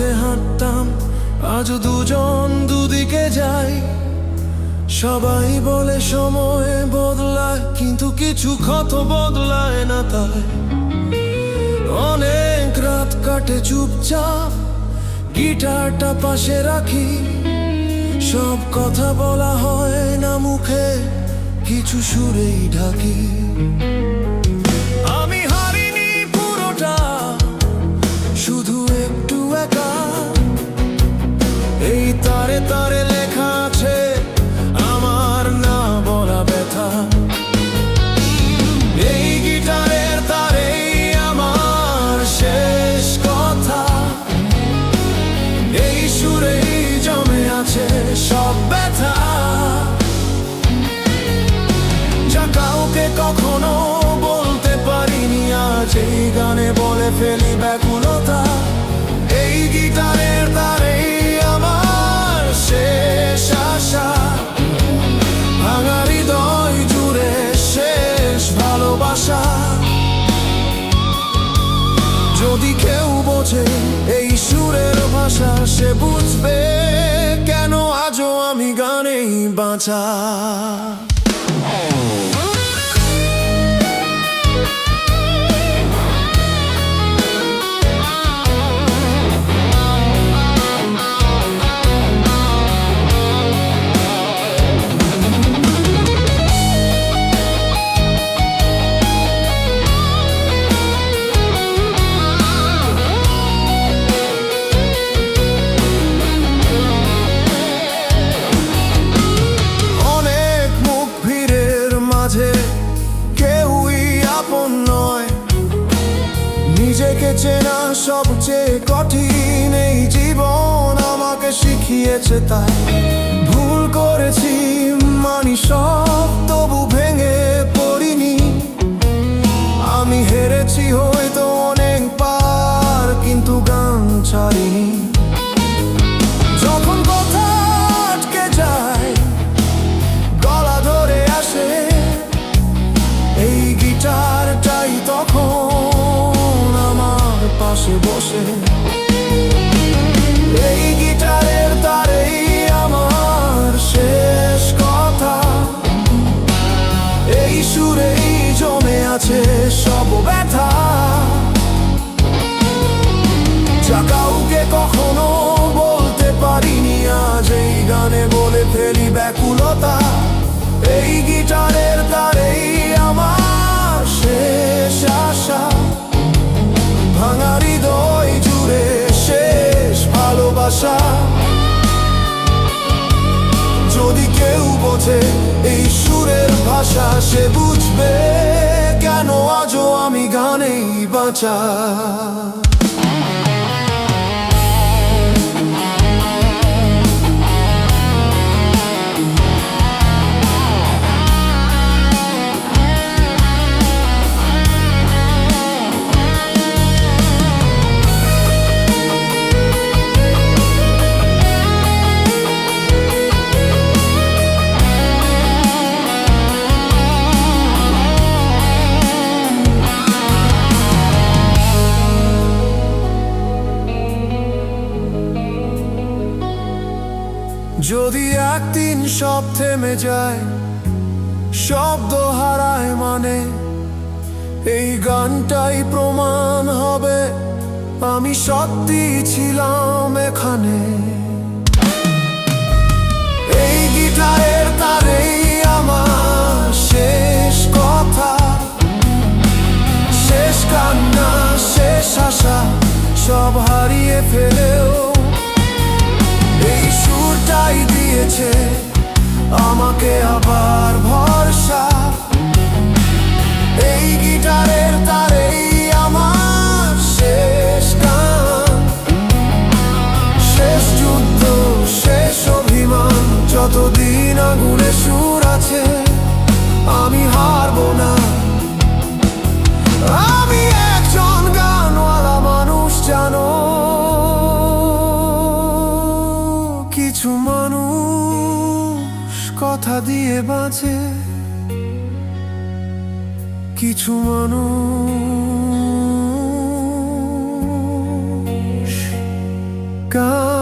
পথে হাঁটতাম, আজ দুজন দুদিকে যাই। সবাই বলে সময় বদলায়, কিন্তু কিছু ক্ষত বদলায় না তাই। অনেক রাত কাটে চুপচাপ, গিটারটা পাশে রাখি। সব কথা বলা হয় না মুখে, কিছু সুরেই ঢাকি। আমি হারিনি পুরোটা, শুধু একটু একা। এই তারে তারে লেখা আছে আমার না বলা ব্যথা। এই গিটারের তারেই আমার শেষ কথা। এই সুরেই জমে আছে সব ব্যথা, যা কাউকে কখনো বলতে পারিনি। আজ এই গানে বলে ফেলি ব্যাকুলতা। এই গিটারের তারেই আমার শেষ আশা, ভাঙা হৃদয় জুড়ে শেষ ভালোবাসা। যদি কেউ বোঝে এই সুরের ভাষা, সে বুঝবে কেন আজও আমি গানেই বাঁচা। নিজেকে চেনা সবচেয়ে কঠিন, এই জীবন আমাকে শিখিয়েছে তাই। ভুল করেছি মানি সব, তবু ভেঙে পড়িনি। আমি হেরেছি হয়তো অনেক বার, কিন্তু গান ছাড়িনি। যখন কথা আটকে যায়, গলা ধরে আসে এই গিটারটাই তখন পাশে বসে। এই গিটারের তারেই আমার শেষ কথা। এই সুরেই জমে আছে সব ব্যথা, যা কাউকে কখনো বলতে পারিনি। আজ এই গানে বলে ফেলি ব্যাকুলতা। এই গিটারের তারেই আমার শেষ আশা, ভাঙা হৃদয় জুড়ে শেষ ভালোবাসা। যদি কেউ বোঝে এই সুরের ভাষা, সে বুঝবে কেন আজও আমি গানেই বাঁচা। যদি একদিন সব থেমে যায়, শব্দ হারায় মানে, এই গানটাই প্রমাণ হবে আমি সত্যি ছিলাম এখানে। এই গিটারের তারেই আমার শেষ কথা, শেষ কান্না, শেষ আশা, সব হারিয়ে ফেলেও এই সুরটাই দিয়েছে আমাকে আবার ভরসা। এই গিটারের তারেই আমার শেষ গান, শেষ যুদ্ধ, শেষ অভিমান। যতদিন আগুনে সুর আছে আমি হারবো না। আমি একজন গানওয়ালা মানুষ, জানো। কিছু মানুষ কথা দিয়ে বাঁচে, কিছু মানুষ কার